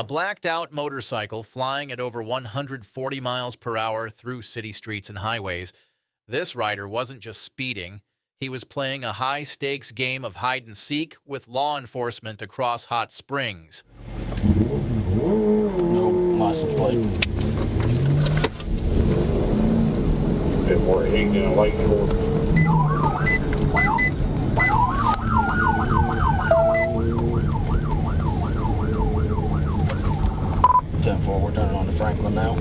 A blacked-out motorcycle flying at over 140 miles per hour through city streets and highways. This rider wasn't just speeding. He was playing a high-stakes game of hide-and-seek with law enforcement across Hot Springs. No license plate. And we're hanging a light short. 10-4, we're turning on to Franklin now.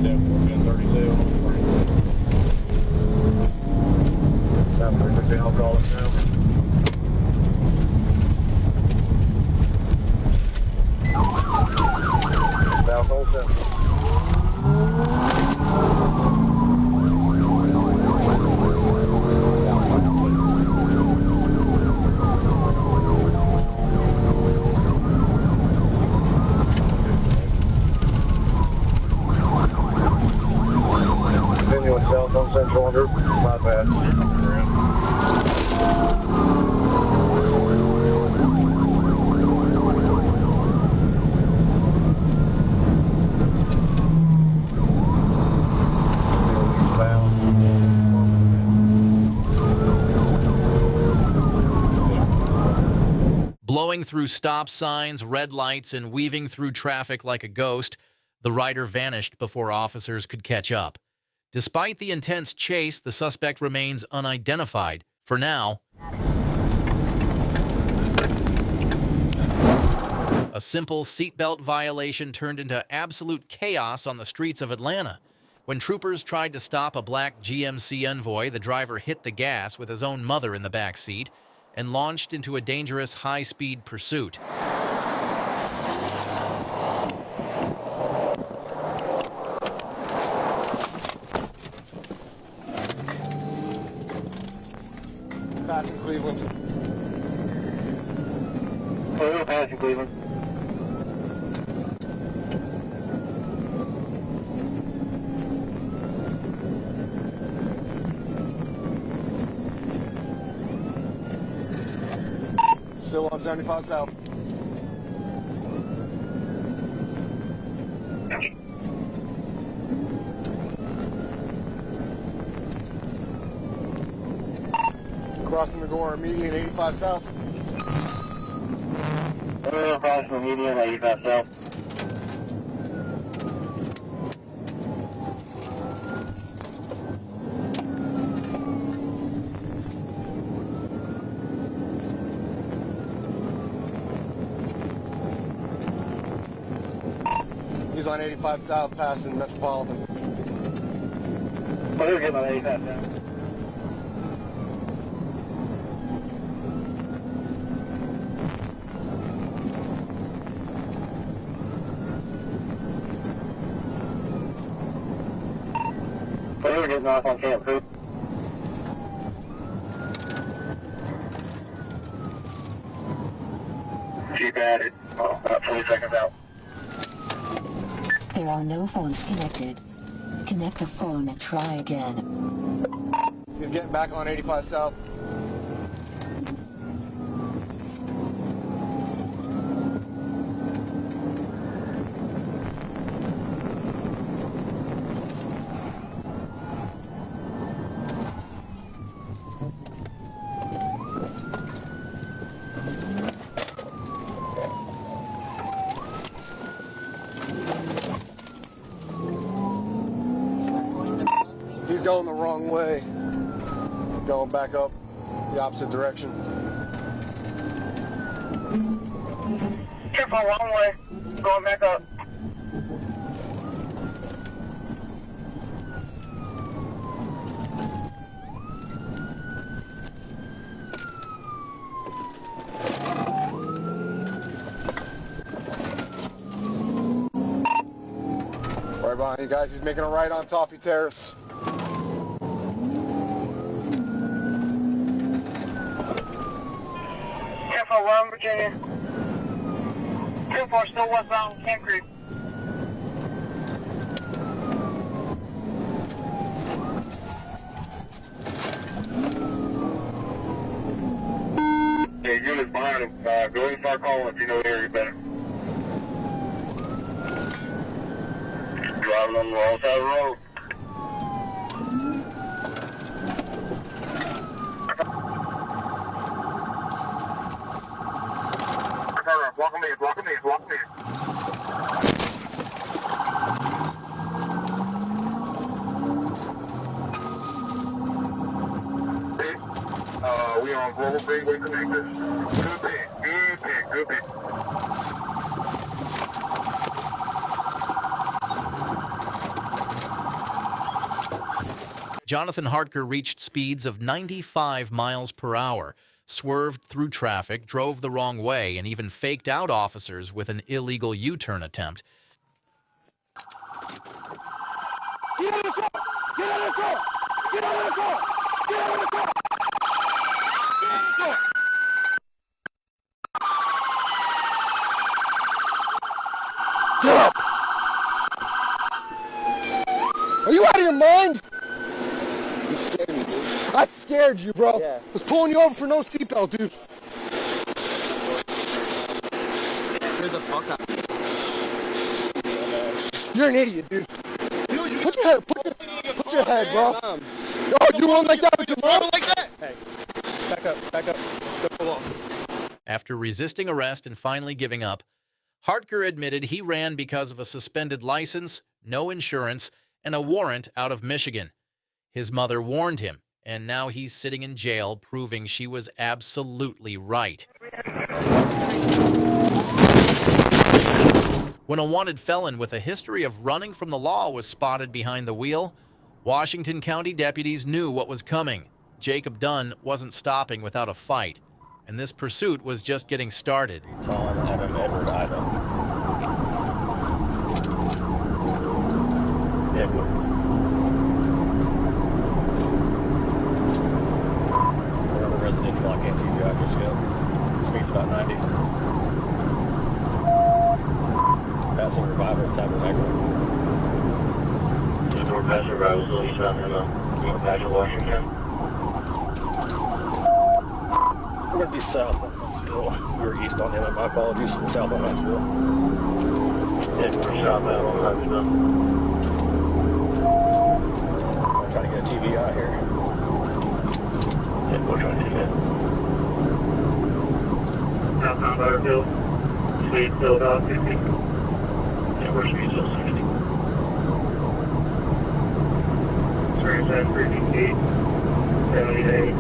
Yeah, we're in 37. South frequency, I'll call it now. South Old Central. Continuing south on Central under, my bad. Blowing through stop signs, red lights, and weaving through traffic like a ghost, the rider vanished before officers could catch up. Despite the intense chase, the suspect remains unidentified. For now, a simple seatbelt violation turned into absolute chaos on the streets of Atlanta. When troopers tried to stop a black GMC Envoy, the driver hit the gas with his own mother in the back seat and launched into a dangerous high-speed pursuit. Passing Cleveland. Oh, passing Cleveland. Still on 75 South. Crossing the Gore median 85 South. Crossing the median 85 South. He's on 85 South, passing Metropolitan. We're getting on 85 South. We're getting off on Camp Creek. Keep at it. Oh, about 20 seconds out. There are no phones connected. Connect the phone and try again. He's getting back on 85 South. He's going the wrong way. Going back up the opposite direction. Careful, wrong way. Going back up. Right behind you guys, he's making a right on Toffee Terrace. Careful, Rome, Virginia. 2-4 still westbound Camp Creek. got him. Go ahead and start calling if you know the area better. Driving on the wrong side of the road. Block him in, block him in, block him in. We on Global Freeway Connectors. Good pick, good pick, good pick. Jonathan Hartker reached speeds of 95 miles per hour, swerved through traffic, drove the wrong way, and even faked out officers with an illegal U-turn attempt. Get out of the car! Get out of the car! Get out of the car! Get out of the car! Get out of the car! Get up! Are you out of your mind? You scared me, dude. I scared you, bro. Yeah. I was pulling you over for no seatbelt, dude. Where's the fuck up? You're an idiot, dude. Put your head, put your head, bro. Oh, you won't like that with your mom? Like that? Hey, back up, back up. Go pull off. After resisting arrest and finally giving up, Hartker admitted he ran because of a suspended license, no insurance, and a warrant out of Michigan. His mother warned him, and now he's sitting in jail proving she was absolutely right. When a wanted felon with a history of running from the law was spotted behind the wheel, Washington County deputies knew what was coming. Jacob Dunn wasn't stopping without a fight, and this pursuit was just getting started. Tom, Adam, Edward, Ivan. Edward. We're on the residential. I can't see the address yet. Speed's about 90. Passing Revival Tabernacle. North Pass Revival, still eastbound in North Pass Washington. We're going to be south on Huntsville. We were east on him, my apologies. South on Huntsville. Yeah, we're southbound on Huntsville. I'm trying to get a TV out here. Yeah, we're trying to do that. Southbound Butterfield. Speed still about 50. Yeah, we're speed still 60. Experience at 30 feet. 78.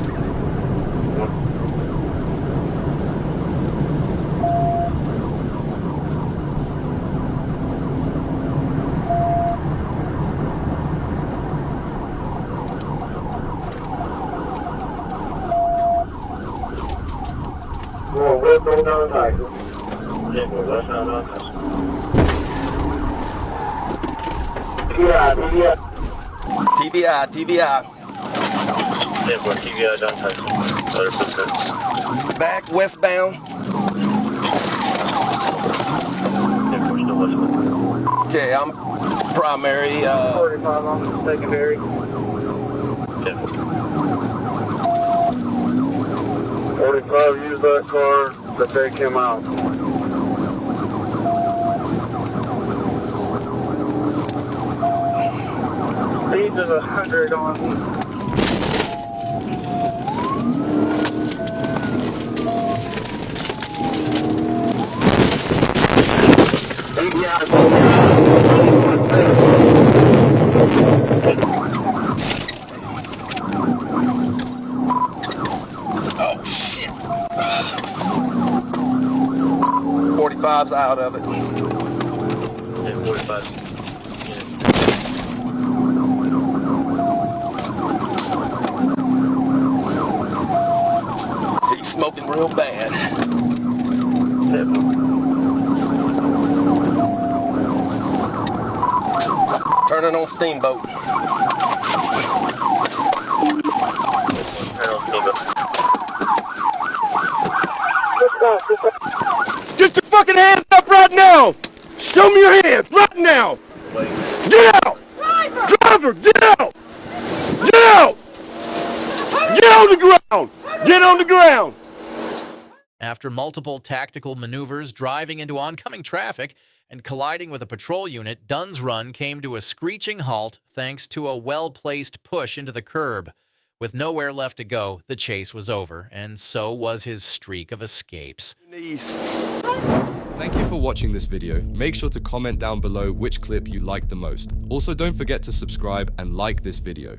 Well, we're going down the title. Yeah, we're westbound on this. TBI, TBI. Yeah, we're TBI down title. Back westbound. Yeah, we're still westbound. Okay, I'm primary. 45 on the secondary. Yeah. 45 used that car to take him out. Speed is 100 on. Oh, shit. 45's out of it. Yeah, 45. He's smoking real bad. Turning on steamboat. Get your fucking hands up right now! Show me your hands right now! Get out! Driver, get out! Get out! Get on the ground! Get on the ground! After multiple tactical maneuvers, driving into oncoming traffic, and colliding with a patrol unit, Dunn's run came to a screeching halt thanks to a well-placed push into the curb. With nowhere left to go, the chase was over, and so was his streak of escapes. Thank you for watching this video. Make sure to comment down below which clip you liked the most. Also, don't forget to subscribe and like this video.